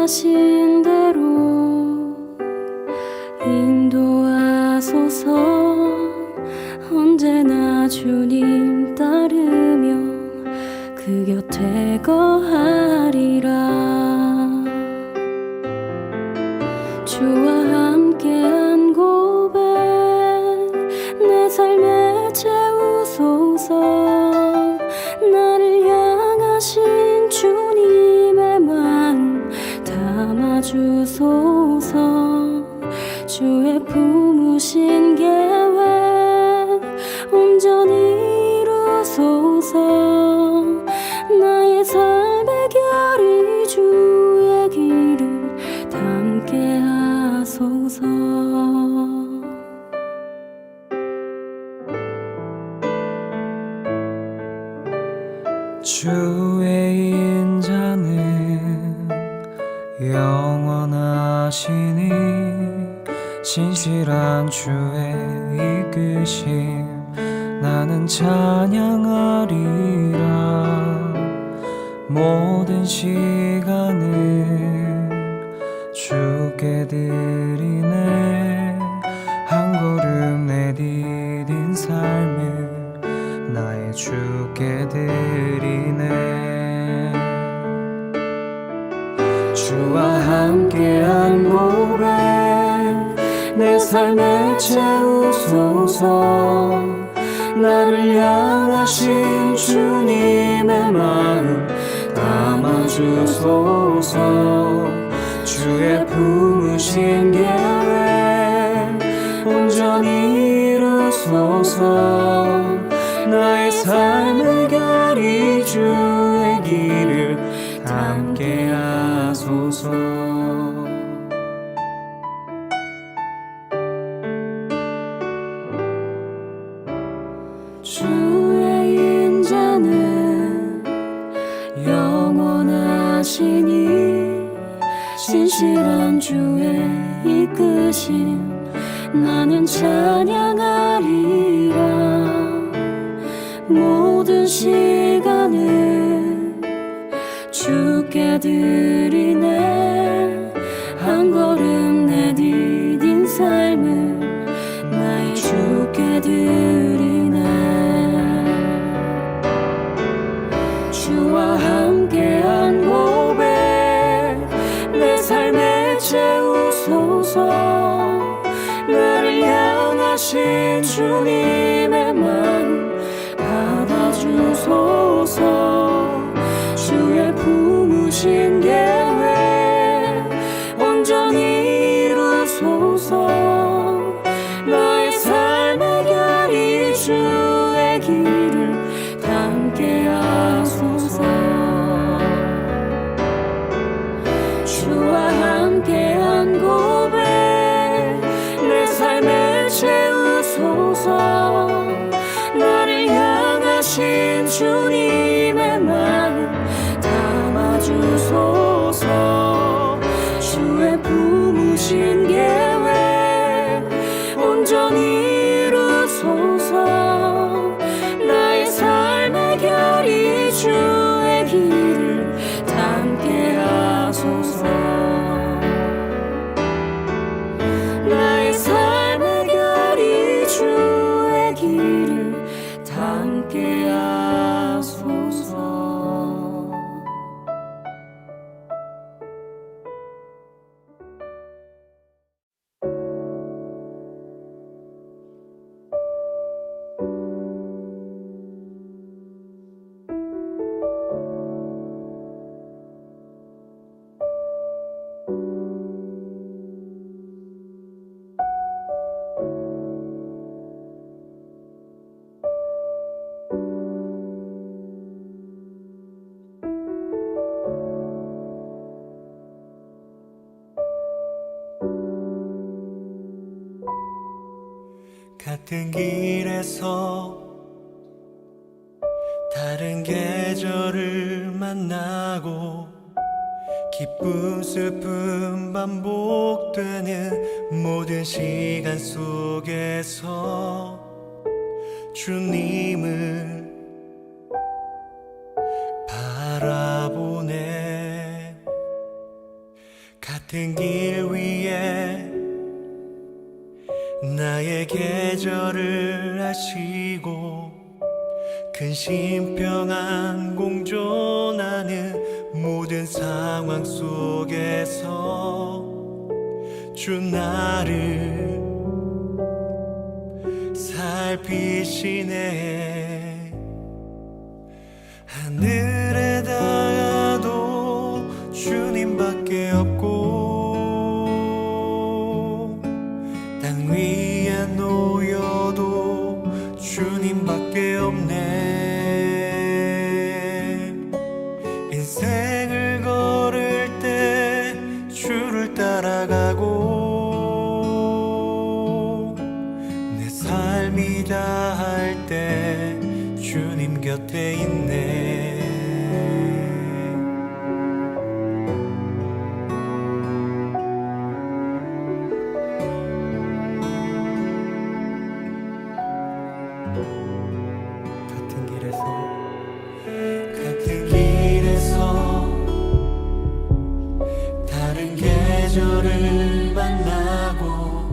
말씀하신 대로 인도하소서. 언제나 주님 따르며 그 곁에 거하리라. 주와 함께한 고백 내 삶에 채우소서. 나를 향하신 주님의 마음 담아주소서. 주의 품으신 계획 온전히 이루소서. 나의 삶의 결이 주의 길을 담게 하소서. 주의 인자는 영원하시니 신실한 주의 이끄심 나는 찬양하리라. 모든 시간을 주께 드리네. 한 걸음 내디딘 삶을 나의 주께 드리네. 주와 함께한 고백 내 삶에 채우소서. 나를 향하신 주님의 마음 담아주소서. 주의 품으신 계획 온전히 이루소서. 나의 삶의 결이 주의 길을 담게 하소서. 주의 인자는 영원하시니 신실한 주의 이끄심 나는 찬양하리라. 모든 시간을 주께 드리네. 한 걸음 내디딘 삶을 나의 주께 드리네. 주와 함께한 고백 내 삶에 채우소서. 나를 향하신 주님의 마음 받아주소서. 주의 품으신 계획 온전히 이루소서. 나의 삶의 결이 주의 길을 담게 하소서. 주와 함께한 고백 내 삶에 채우소서. 나를 향하신 주님의 마음 담아주소서. 주의 품으신 계획 온전히 이루소서. 나의 삶의 결이 주의 길을 담게 하소서. 나의 삶의 결이 주의 길을 담게 하소서. 같은 길에서 다른 계절을 만나고 기쁨 슬픔 반복되는 모든 시간 속에서 주님을 바라보네. 같은 길 위에 나의 계절을 아시고 근심 평안 공존하는 모든 상황 속에서 주 나를 살피시네. 하늘에 닿아도 주님밖에 없고 땅 위에 놓여도 주님밖에 없네. 인생을 걸을 때 주를 따라가고 내 삶이 다할 때 주님 곁에 있네. 같은 길에서 다른 계절을 만나고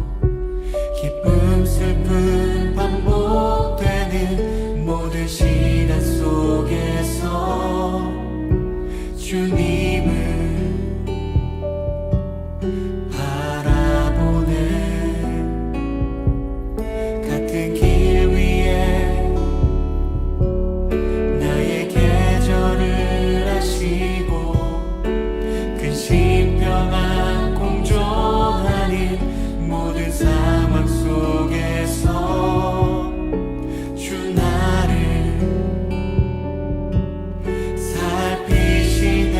기쁨 슬픔 반복되는 모든 시간 속에서 주님을 바라보네. 같은 길 위에 나의 계절을 아시고 근심 평안 공존하는 모든 상황 속에서 주 나를 살피시네.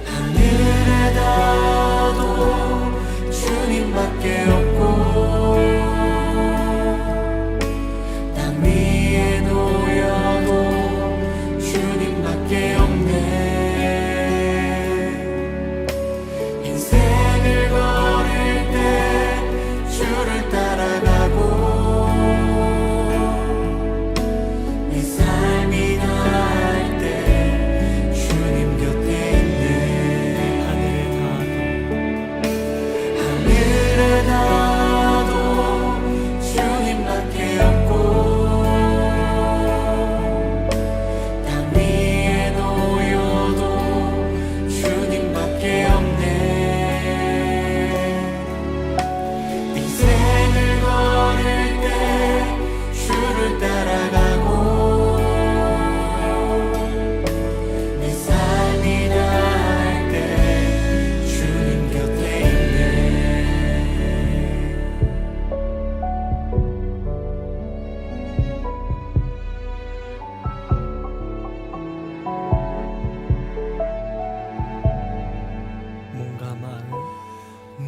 하늘에 닿아도 주님밖에 없고 땅 위에 놓여도 주님밖에 없네. 인생을 걸을 때 주를 따라가고 내 삶이 나을 때 주님 곁에 있네. 하늘에 닿아도 주님밖에 없고 땅 위에 놓여도 주님밖에 없네. 인생을 걸을 때 주를 따라가고 내 삶이 나을 때 주님 곁에 있네.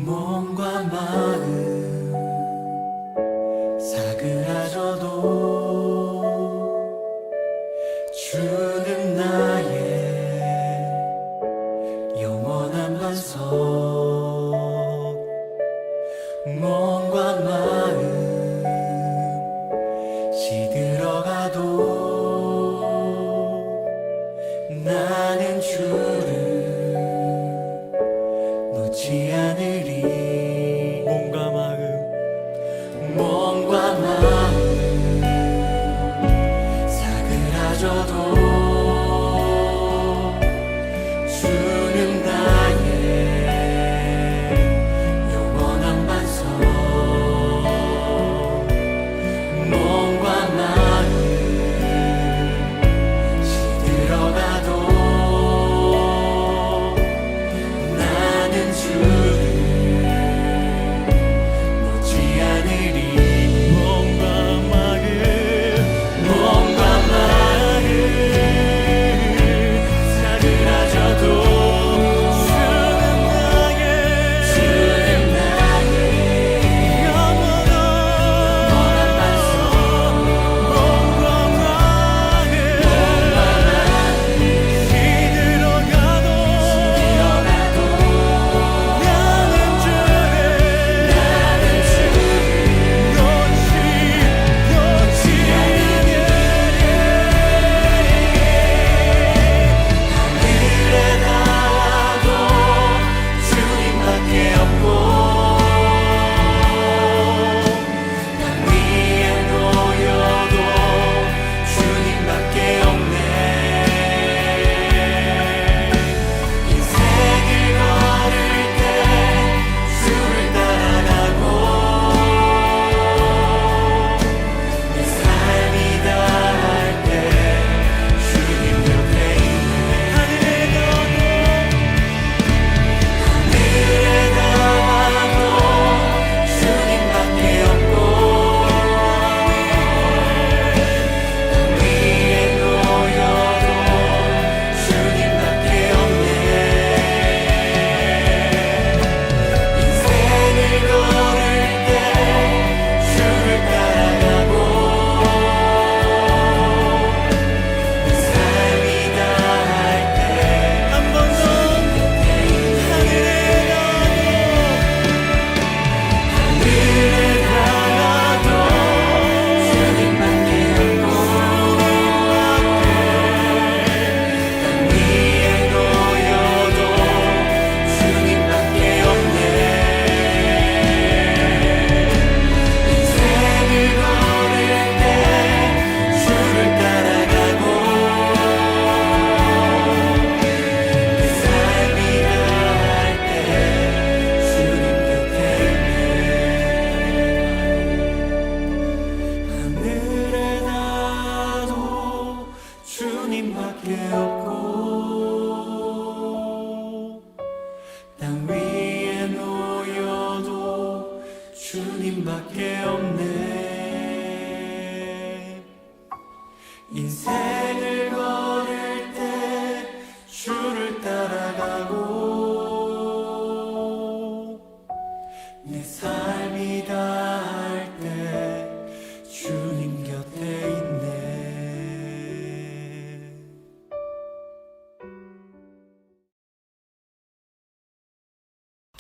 몸과 마음 사그라져도 주는 나의 영원한 반석. 몸과 마음 시들어가도 나는 주를 놓지 않으리. 몸과 마음 사그라져도 주는 나의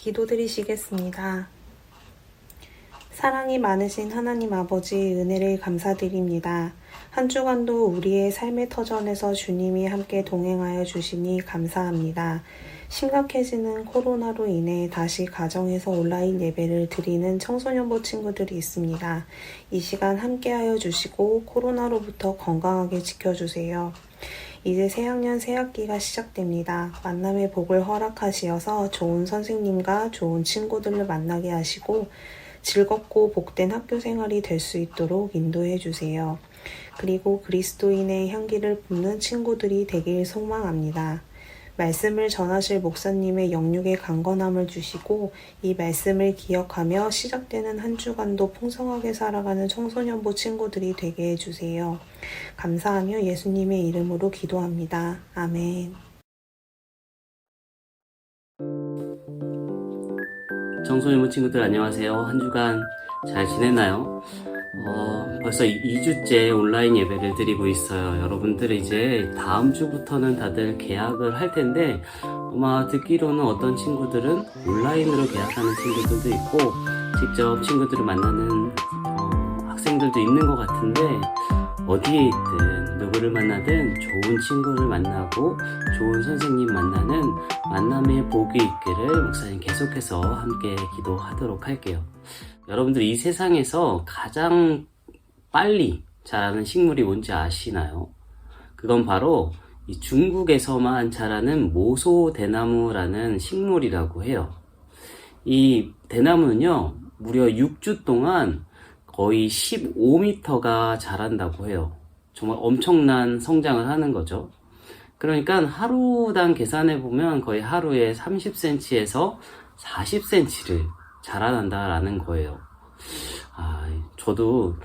기도드리시겠습니다. 사랑이 많으신 하나님 아버지 은혜를 감사드립니다. 한 주간도 우리의 삶의 터전에서 주님이 함께 동행하여 주시니 감사합니다. 심각해지는 코로나로 인해 다시 가정에서 온라인 예배를 드리는 청소년부 친구들이 있습니다. 이 시간 함께하여 주시고 코로나로부터 건강하게 지켜주세요. 이제 새학년 새학기가 시작됩니다. 만남의 복을 허락하시어서 좋은 선생님과 좋은 친구들을 만나게 하시고 즐겁고 복된 학교 생활이 될 수 있도록 인도해 주세요. 그리고 그리스도인의 향기를 뿜는 친구들이 되길 소망합니다. 말씀을 전하실 목사님의 영육의 강건함을 주시고 이 말씀을 기억하며 시작되는 한 주간도 풍성하게 살아가는 청소년부 친구들이 되게 해주세요. 감사하며 예수님의 이름으로 기도합니다. 아멘. 청소년부 친구들 안녕하세요. 한 주간 잘 지냈나요? 벌써 2주째 온라인 예배를 드리고 있어요. 여러분들 이제 다음 주부터는 다들 개학을 할 텐데 아마 듣기로는 어떤 친구들은 온라인으로 개학하는 친구들도 있고 직접 친구들을 만나는 학생들도 있는 것 같은데 어디에 있든 누구를 만나든 좋은 친구를 만나고 좋은 선생님 만나는 만남의 복이 있기를 목사님 계속해서 함께 기도하도록 할게요. 여러분들 이 세상에서 가장 빨리 자라는 식물이 뭔지 아시나요? 그건 바로 이 중국에서만 자라는 모소대나무라는 식물이라고 해요. 이 대나무는요, 무려 6주 동안 거의 15m가 자란다고 해요. 정말 엄청난 성장을 하는 거죠. 그러니까 하루당 계산해 보면 거의 하루에 30cm에서 40cm를 자라난다라는 거예요. 저도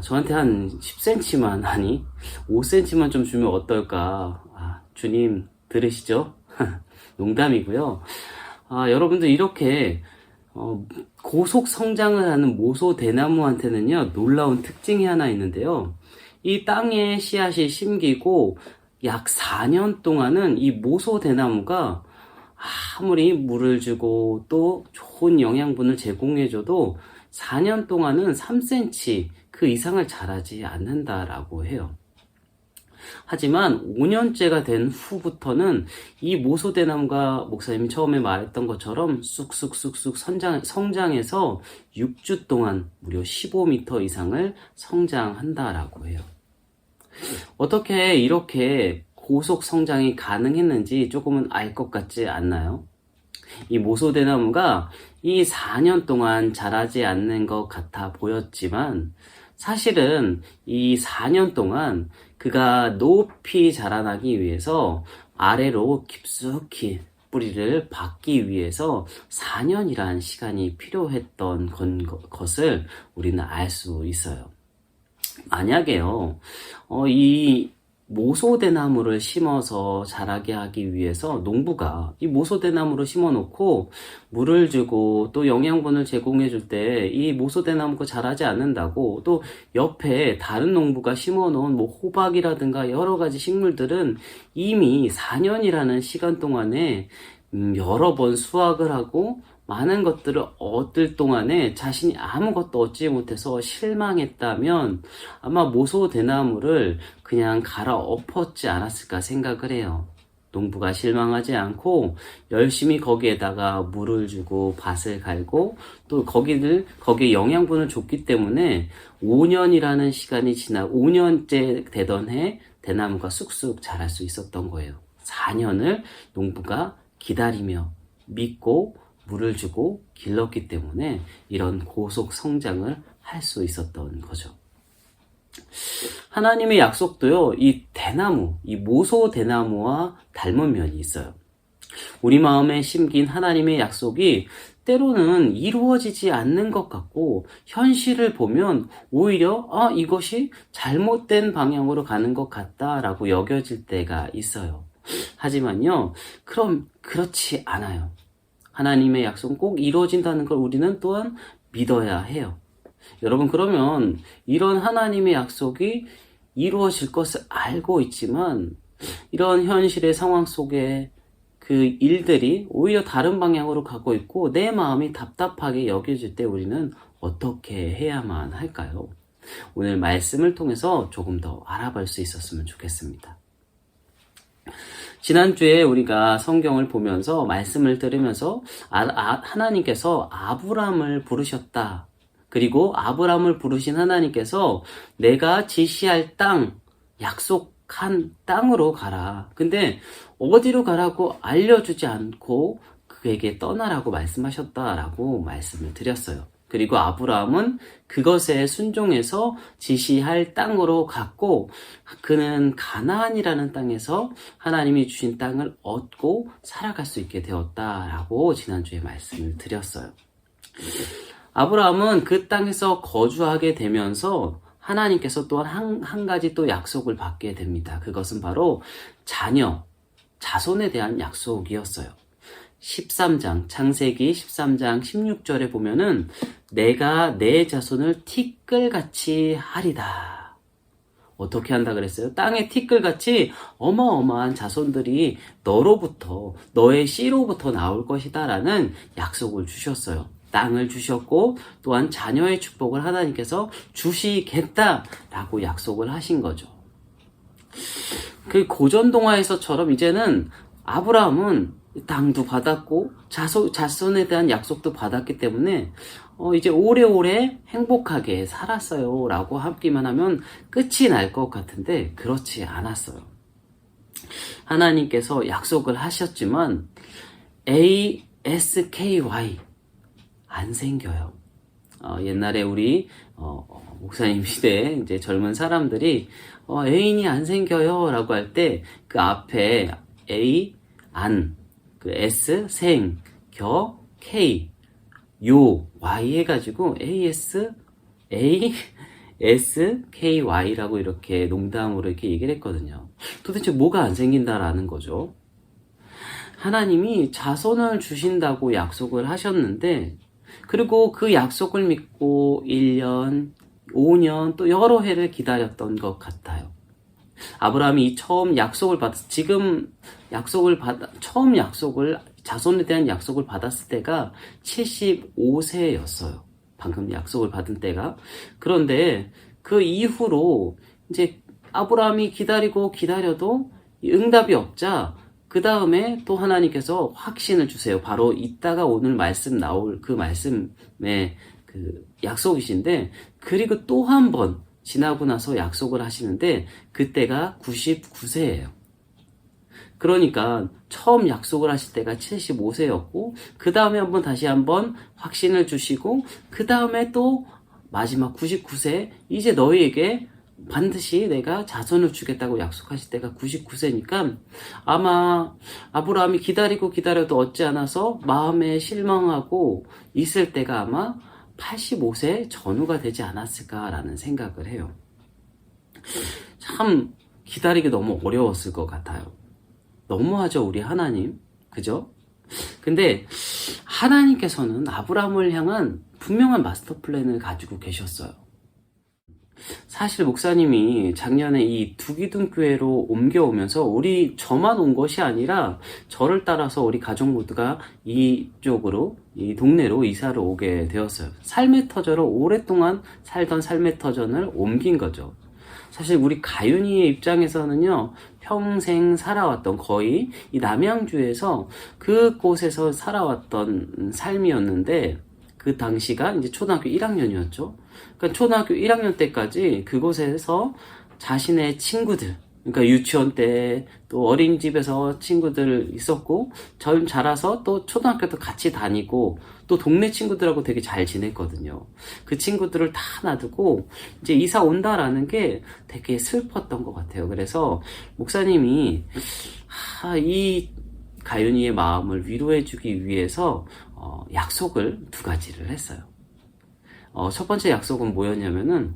저한테 한 10cm만 아니 5cm만 좀 주면 어떨까? 주님 들으시죠? 농담이고요. 여러분들 이렇게 고속 성장을 하는 모소대나무한테는요 놀라운 특징이 하나 있는데요. 이 땅에 씨앗이 심기고 약 4년 동안은 이 모소대나무가 아무리 물을 주고 또 좋은 영양분을 제공해줘도 4년 동안은 3cm 그 이상을 자라지 않는다라고 해요. 하지만 5년째가 된 후부터는 이 모소대나무가 목사님이 처음에 말했던 것처럼 쑥쑥쑥쑥 성장해서 6주 동안 무려 15m 이상을 성장한다라고 해요. 어떻게 이렇게 고속 성장이 가능했는지 조금은 알 것 같지 않나요? 이 모소대나무가 이 4년 동안 자라지 않는 것 같아 보였지만 사실은 이 4년 동안 그가 높이 자라나기 위해서 아래로 깊숙이 뿌리를 박기 위해서 4년이란 시간이 필요했던 것을 우리는 알 수 있어요. 만약에요, 이 모소대나무를 심어서 자라게 하기 위해서 농부가 이 모소대나무를 심어 놓고 물을 주고 또 영양분을 제공해 줄 때 이 모소대나무가 자라지 않는다고 또 옆에 다른 농부가 심어 놓은 호박이라든가 여러 가지 식물들은 이미 4년이라는 시간 동안에 여러 번 수확을 하고 많은 것들을 얻을 동안에 자신이 아무것도 얻지 못해서 실망했다면 아마 모소대나무를 그냥 갈아 엎었지 않았을까 생각을 해요. 농부가 실망하지 않고 열심히 거기에다가 물을 주고 밭을 갈고 또 거기에 영양분을 줬기 때문에 5년이라는 시간이 지나 5년째 되던 해 대나무가 쑥쑥 자랄 수 있었던 거예요. 4년을 농부가 기다리며 믿고 물을 주고 길렀기 때문에 이런 고속 성장을 할 수 있었던 거죠. 하나님의 약속도요, 이 대나무, 이 모소대나무와 닮은 면이 있어요. 우리 마음에 심긴 하나님의 약속이 때로는 이루어지지 않는 것 같고 현실을 보면 오히려 이것이 잘못된 방향으로 가는 것 같다라고 여겨질 때가 있어요. 하지만요, 그럼 그렇지 않아요. 하나님의 약속은 꼭 이루어진다는 걸 우리는 또한 믿어야 해요. 여러분, 그러면 이런 하나님의 약속이 이루어질 것을 알고 있지만 이런 현실의 상황 속에 그 일들이 오히려 다른 방향으로 가고 있고 내 마음이 답답하게 여겨질 때 우리는 어떻게 해야만 할까요? 오늘 말씀을 통해서 조금 더 알아볼 수 있었으면 좋겠습니다. 지난주에 우리가 성경을 보면서 말씀을 들으면서 하나님께서 아브람을 부르셨다. 그리고 아브람을 부르신 하나님께서 내가 지시할 땅, 약속한 땅으로 가라. 근데 어디로 가라고 알려주지 않고 그에게 떠나라고 말씀하셨다라고 말씀을 드렸어요. 그리고 아브라함은 그것에 순종해서 지시할 땅으로 갔고 그는 가나안이라는 땅에서 하나님이 주신 땅을 얻고 살아갈 수 있게 되었다라고 지난주에 말씀을 드렸어요. 아브라함은 그 땅에서 거주하게 되면서 하나님께서 또한 한 가지 또 약속을 받게 됩니다. 그것은 바로 자손에 대한 약속이었어요. 13장, 창세기 13장 16절에 보면은 내가 내 자손을 티끌같이 하리다. 어떻게 한다 그랬어요? 땅의 티끌같이 어마어마한 자손들이 너로부터, 너의 씨로부터 나올 것이다 라는 약속을 주셨어요. 땅을 주셨고 또한 자녀의 축복을 하나님께서 주시겠다라고 약속을 하신 거죠. 그 고전 동화에서처럼 이제는 아브라함은 땅도 받았고 자손에 대한 약속도 받았기 때문에 이제 오래오래 행복하게 살았어요 라고 하기만 하면 끝이 날 것 같은데 그렇지 않았어요. 하나님께서 약속을 하셨지만 ASKY 안 생겨요. 옛날에 우리 목사님 시대에 이제 젊은 사람들이 애인이 안 생겨요 라고 할 때 그 앞에 A 안, 그 S 생, 겨 K, 요 Y 해가지고 ASKY라고 이렇게 농담으로 이렇게 얘기를 했거든요. 도대체 뭐가 안 생긴다라는 거죠. 하나님이 자손을 주신다고 약속을 하셨는데 그리고 그 약속을 믿고 1년, 5년 또 여러 해를 기다렸던 것 같아요. 아브라함이 처음 약속을 자손에 대한 약속을 받았을 때가 75세였어요. 방금 약속을 받은 때가. 그런데 그 이후로 이제 아브라함이 기다려도 응답이 없자 그 다음에 또 하나님께서 확신을 주세요. 바로 이따가 오늘 말씀 나올 그 말씀의 그 약속이신데 그리고 또 한 번 지나고 나서 약속을 하시는데 그때가 99세예요. 그러니까 처음 약속을 하실 때가 75세였고 그 다음에 다시 한번 확신을 주시고 그 다음에 또 마지막 99세 이제 너희에게 반드시 내가 자손을 주겠다고 약속하실 때가 99세니까 아마 아브라함이 기다려도 얻지 않아서 마음에 실망하고 있을 때가 아마 85세 전후가 되지 않았을까라는 생각을 해요. 참 기다리기 너무 어려웠을 것 같아요. 너무하죠, 우리 하나님. 그죠? 근데 하나님께서는 아브라함을 향한 분명한 마스터 플랜을 가지고 계셨어요. 사실 목사님이 작년에 이 두기둥교회로 옮겨오면서 저만 온 것이 아니라 저를 따라서 우리 가족 모두가 이쪽으로 이 동네로 이사를 오게 되었어요. 삶의 터전으로 오랫동안 살던 삶의 터전을 옮긴 거죠. 사실 우리 가윤이의 입장에서는요, 평생 살아왔던 거의 이 남양주에서 그곳에서 살아왔던 삶이었는데 그 당시가 이제 초등학교 1학년이었죠. 그러니까 초등학교 1학년 때까지 그곳에서 자신의 친구들, 그러니까 유치원 때 또 어린이집에서 친구들 있었고 자라서 또 초등학교도 같이 다니고 또 동네 친구들하고 되게 잘 지냈거든요. 그 친구들을 다 놔두고 이제 이사 온다라는 게 되게 슬펐던 것 같아요. 그래서 목사님이 이 가윤이의 마음을 위로해주기 위해서 약속을 2가지를 했어요. 첫 번째 약속은 뭐였냐면은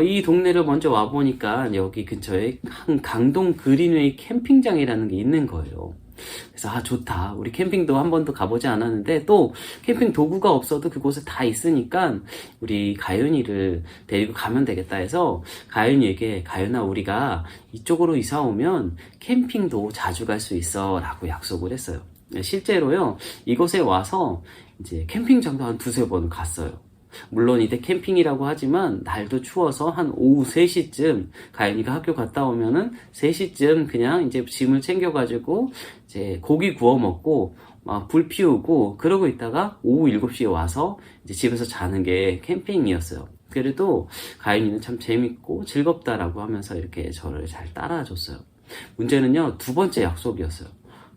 이 동네를 먼저 와보니까 여기 근처에 한 강동 그린웨이 캠핑장이라는 게 있는 거예요. 그래서 좋다. 우리 캠핑도 한 번도 가보지 않았는데 또 캠핑 도구가 없어도 그곳에 다 있으니까 우리 가윤이를 데리고 가면 되겠다 해서 가윤이에게 가윤아 우리가 이쪽으로 이사 오면 캠핑도 자주 갈 수 있어 라고 약속을 했어요. 실제로요 이곳에 와서 이제 캠핑장도 한 두세 번 갔어요. 물론 이때 캠핑이라고 하지만 날도 추워서 한 오후 3시쯤 가연이가 학교 갔다 오면은 3시쯤 그냥 이제 짐을 챙겨가지고 이제 고기 구워 먹고 막 불 피우고 그러고 있다가 오후 7시에 와서 이제 집에서 자는 게 캠핑이었어요. 그래도 가연이는 참 재밌고 즐겁다라고 하면서 이렇게 저를 잘 따라줬어요. 문제는요 두 번째 약속이었어요.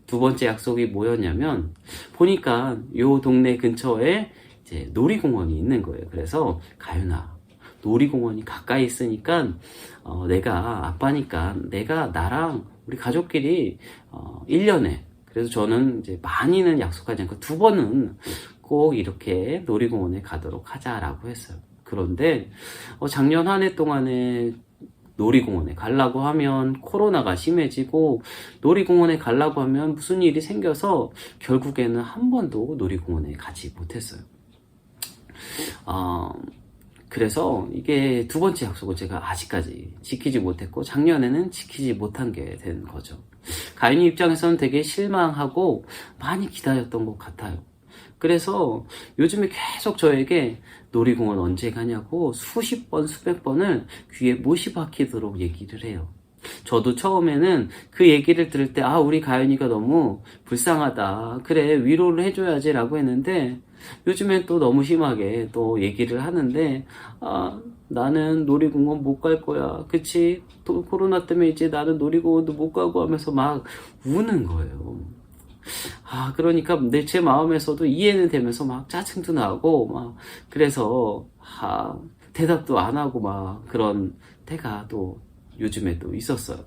두 번째 약속이 뭐였냐면 보니까 요 동네 근처에 이제 놀이공원이 있는 거예요. 그래서 가윤아 놀이공원이 가까이 있으니까 내가 아빠니까 내가 나랑 우리 가족끼리 1년에 그래서 저는 이제 많이는 약속하지 않고 2번은 꼭 이렇게 놀이공원에 가도록 하자라고 했어요. 그런데 작년 한 해 동안에 놀이공원에 가려고 하면 코로나가 심해지고 놀이공원에 가려고 하면 무슨 일이 생겨서 결국에는 한 번도 놀이공원에 가지 못했어요. 그래서 이게 두 번째 약속을 제가 아직까지 지키지 못했고 작년에는 지키지 못한 게 된 거죠. 가인이 입장에서는 되게 실망하고 많이 기다렸던 것 같아요. 그래서 요즘에 계속 저에게 놀이공원 언제 가냐고 수십 번, 수백 번을 귀에 못이 박히도록 얘기를 해요. 저도 처음에는 그 얘기를 들을 때 우리 가연이가 너무 불쌍하다. 그래 위로를 해줘야지 라고 했는데 요즘엔 또 너무 심하게 또 얘기를 하는데 나는 놀이공원 못 갈 거야. 그치? 또 코로나 때문에 이제 나는 놀이공원도 못 가고 하면서 막 우는 거예요. 그러니까 제 마음에서도 이해는 되면서 막 짜증도 나고 막 그래서 대답도 안 하고 막 그런 때가 또 요즘에 또 있었어요.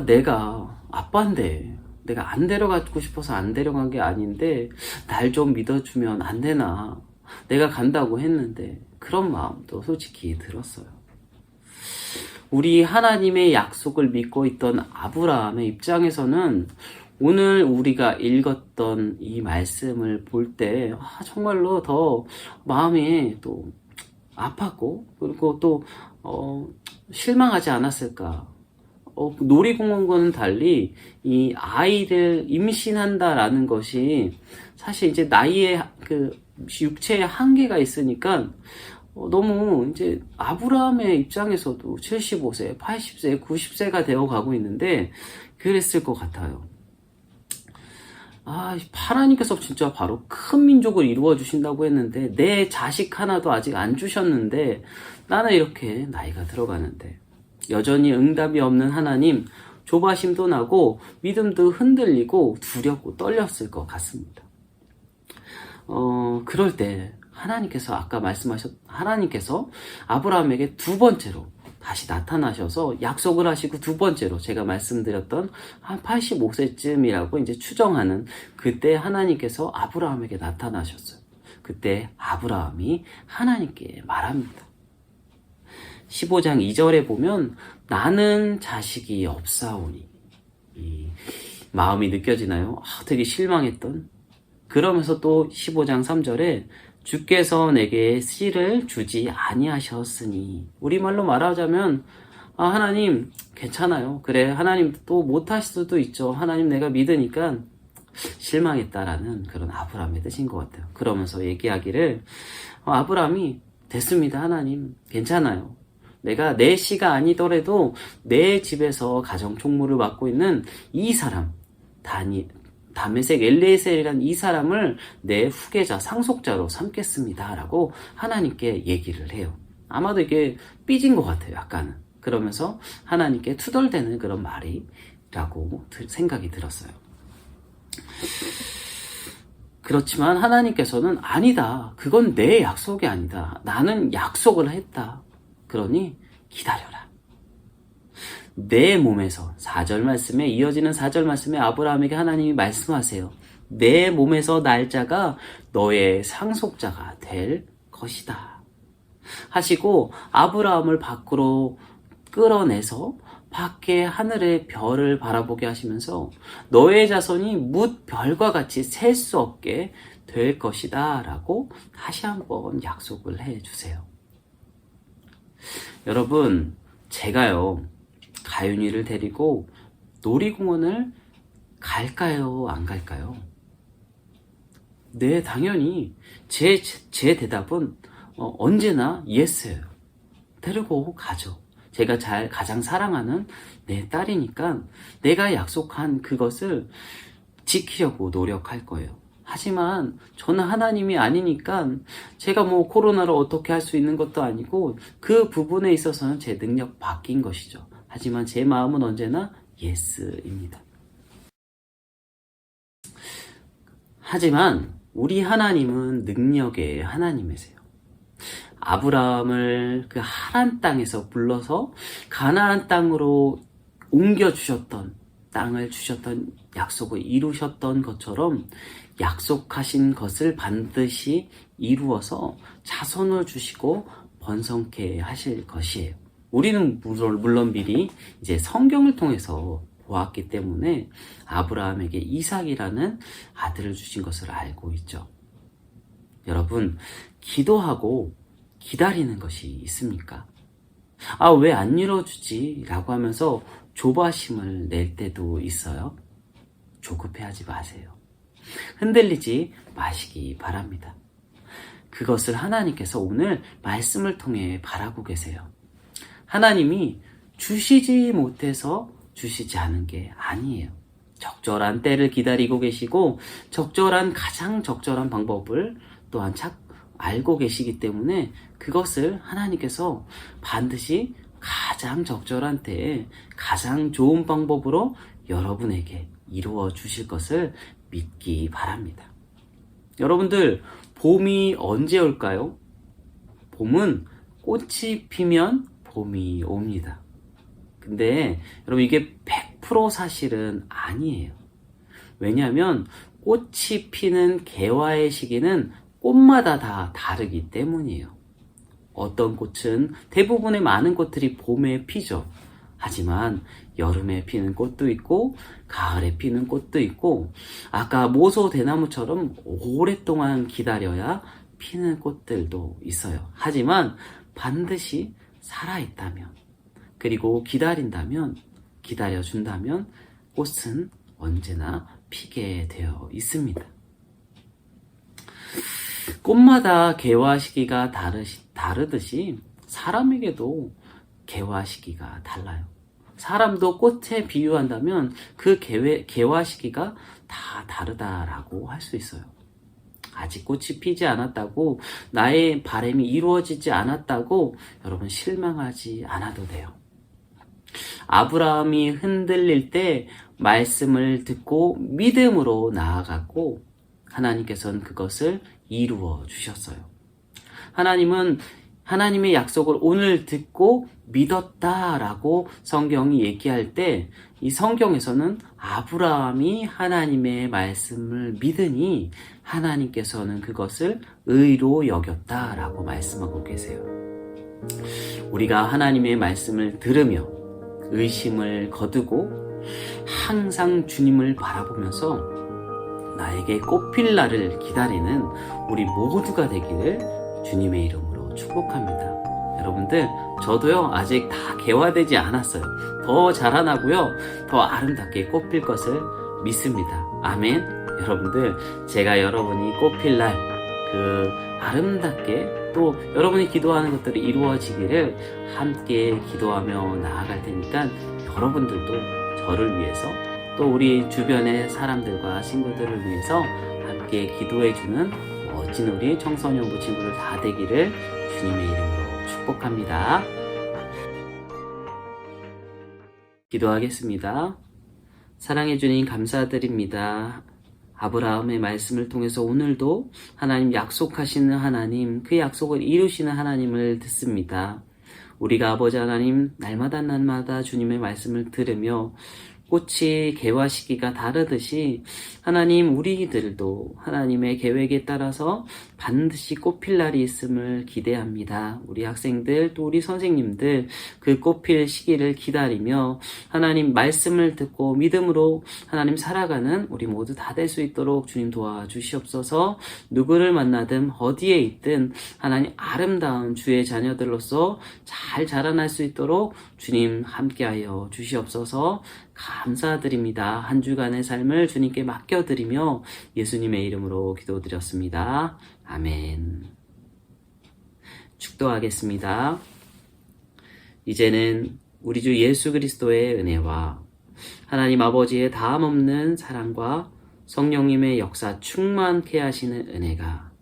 내가 아빠인데 내가 안 데려가고 싶어서 안 데려간 게 아닌데 날 좀 믿어주면 안 되나. 내가 간다고 했는데 그런 마음도 솔직히 들었어요. 우리 하나님의 약속을 믿고 있던 아브라함의 입장에서는 오늘 우리가 읽었던 이 말씀을 볼 때 정말로 더 마음이 또 아팠고 그리고 또 실망하지 않았을까. 놀이공원과는 달리 이 아이를 임신한다라는 것이 사실 이제 나이의 그 육체의 한계가 있으니까 너무 이제 아브라함의 입장에서도 75세, 80세, 90세가 되어 가고 있는데 그랬을 것 같아요. 하나님께서 진짜 바로 큰 민족을 이루어 주신다고 했는데 내 자식 하나도 아직 안 주셨는데 나는 이렇게 나이가 들어가는데 여전히 응답이 없는 하나님, 조바심도 나고 믿음도 흔들리고 두렵고 떨렸을 것 같습니다. 그럴 때 하나님께서 아까 하나님께서 아브라함에게 두 번째로 다시 나타나셔서 약속을 하시고 두 번째로 제가 말씀드렸던 한 85세쯤이라고 이제 추정하는 그때 하나님께서 아브라함에게 나타나셨어요. 그때 아브라함이 하나님께 말합니다. 15장 2절에 보면 나는 자식이 없사오니 이 마음이 느껴지나요? 되게 실망했던. 그러면서 또 15장 3절에 주께서 내게 씨를 주지 아니하셨으니 우리말로 말하자면 하나님 괜찮아요. 그래 하나님 또 못하실 수도 있죠. 하나님 내가 믿으니까 실망했다라는 그런 아브라함의 뜻인 것 같아요. 그러면서 얘기하기를 아브라함이 됐습니다. 하나님 괜찮아요. 내가 내 씨가 아니더라도 내 집에서 가정 총무를 맡고 있는 이 사람 다메섹 엘리에셀이란 이 사람을 내 후계자 상속자로 삼겠습니다 라고 하나님께 얘기를 해요. 아마도 이게 삐진 것 같아요. 약간은. 그러면서 하나님께 투덜대는 그런 말이라고 생각이 들었어요. 그렇지만 하나님께서는 아니다. 그건 내 약속이 아니다. 나는 약속을 했다. 그러니 기다려라. 내 몸에서 4절 말씀에 이어지는 4절 말씀에 아브라함에게 하나님이 말씀하세요. 내 몸에서 날짜가 너의 상속자가 될 것이다. 하시고 아브라함을 밖으로 끌어내서 밖에 하늘의 별을 바라보게 하시면서 너의 자손이 뭇 별과 같이 셀 수 없게 될 것이다 라고 다시 한번 약속을 해주세요. 여러분, 제가요 가윤이를 데리고 놀이공원을 갈까요? 안 갈까요? 네, 당연히 제 대답은 언제나 예스예요. 데리고 가죠. 제가 가장 사랑하는 내 딸이니까 내가 약속한 그것을 지키려고 노력할 거예요. 하지만 저는 하나님이 아니니까 제가 뭐 코로나를 어떻게 할 수 있는 것도 아니고 그 부분에 있어서는 제 능력 밖인 것이죠. 하지만 제 마음은 언제나 예스입니다. 하지만 우리 하나님은 능력의 하나님이세요. 아브라함을 그 하란 땅에서 불러서 가나안 땅으로 옮겨주셨던, 땅을 주셨던 약속을 이루셨던 것처럼 약속하신 것을 반드시 이루어서 자손을 주시고 번성케 하실 것이에요. 우리는 물론 미리 이제 성경을 통해서 보았기 때문에 아브라함에게 이삭이라는 아들을 주신 것을 알고 있죠. 여러분, 기도하고 기다리는 것이 있습니까? 아, 왜 안 이루어주지? 라고 하면서 조바심을 낼 때도 있어요. 조급해하지 마세요. 흔들리지 마시기 바랍니다. 그것을 하나님께서 오늘 말씀을 통해 바라고 계세요. 하나님이 주시지 못해서 주시지 않은 게 아니에요. 적절한 때를 기다리고 계시고 가장 적절한 방법을 또한 알고 계시기 때문에 그것을 하나님께서 반드시 가장 적절한 때에 가장 좋은 방법으로 여러분에게 이루어 주실 것을 믿기 바랍니다. 여러분들, 봄이 언제 올까요? 봄은 꽃이 피면 봄이 옵니다. 근데 여러분, 이게 100% 사실은 아니에요. 왜냐하면 꽃이 피는 개화의 시기는 꽃마다 다 다르기 때문이에요. 어떤 꽃은, 대부분의 많은 꽃들이 봄에 피죠. 하지만 여름에 피는 꽃도 있고 가을에 피는 꽃도 있고 아까 모소 대나무처럼 오랫동안 기다려야 피는 꽃들도 있어요. 하지만 반드시 살아있다면, 그리고 기다려준다면 꽃은 언제나 피게 되어 있습니다. 꽃마다 개화 시기가 다르듯이 사람에게도 개화 시기가 달라요. 사람도 꽃에 비유한다면 그 개화 시기가 다 다르다라고 할 수 있어요. 아직 꽃이 피지 않았다고, 나의 바람이 이루어지지 않았다고 여러분 실망하지 않아도 돼요. 아브라함이 흔들릴 때 말씀을 듣고 믿음으로 나아갔고 하나님께서는 그것을 이루어 주셨어요. 하나님은 하나님의 약속을 오늘 듣고 믿었다라고 성경이 얘기할 때 이 성경에서는 아브라함이 하나님의 말씀을 믿으니 하나님께서는 그것을 의로 여겼다라고 말씀하고 계세요. 우리가 하나님의 말씀을 들으며 의심을 거두고 항상 주님을 바라보면서 나에게 꽃필 날을 기다리는 우리 모두가 되기를 주님의 이름으로 축복합니다. 여러분들, 저도요 아직 다 개화되지 않았어요. 더 자라나고요, 더 아름답게 꽃필 것을 믿습니다. 아멘. 여러분들, 제가 여러분이 꽃필 날 그 아름답게 또 여러분이 기도하는 것들이 이루어지기를 함께 기도하며 나아갈 테니까 여러분들도 저를 위해서 또 우리 주변의 사람들과 친구들을 위해서 함께 기도해주는 멋진 우리 청소년부 친구들 다 되기를 주님의 이름으로 축복합니다. 기도하겠습니다. 사랑해 주님, 감사드립니다. 아브라함의 말씀을 통해서 오늘도 하나님 약속하시는 하나님, 그 약속을 이루시는 하나님을 듣습니다. 우리가 아버지 하나님 날마다 주님의 말씀을 들으며 꽃이 개화 시기가 다르듯이 하나님 우리들도 하나님의 계획에 따라서 반드시 꽃필 날이 있음을 기대합니다. 우리 학생들 또 우리 선생님들 그 꽃필 시기를 기다리며 하나님 말씀을 듣고 믿음으로 하나님 살아가는 우리 모두 다 될 수 있도록 주님 도와주시옵소서. 누구를 만나든 어디에 있든 하나님 아름다운 주의 자녀들로서 잘 자라날 수 있도록 주님 함께하여 주시옵소서. 감사드립니다. 한 주간의 삶을 주님께 맡겨드리며 예수님의 이름으로 기도드렸습니다. 아멘. 축도하겠습니다. 이제는 우리 주 예수 그리스도의 은혜와 하나님 아버지의 다함없는 사랑과 성령님의 역사 충만케 하시는 은혜가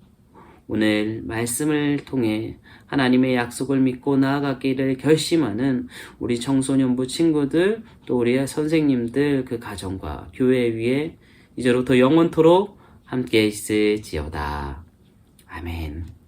오늘 말씀을 통해 하나님의 약속을 믿고 나아가기를 결심하는 우리 청소년부 친구들 또 우리 선생님들 그 가정과 교회 위에 이제로부터 영원토록 함께 있을지어다. 아멘.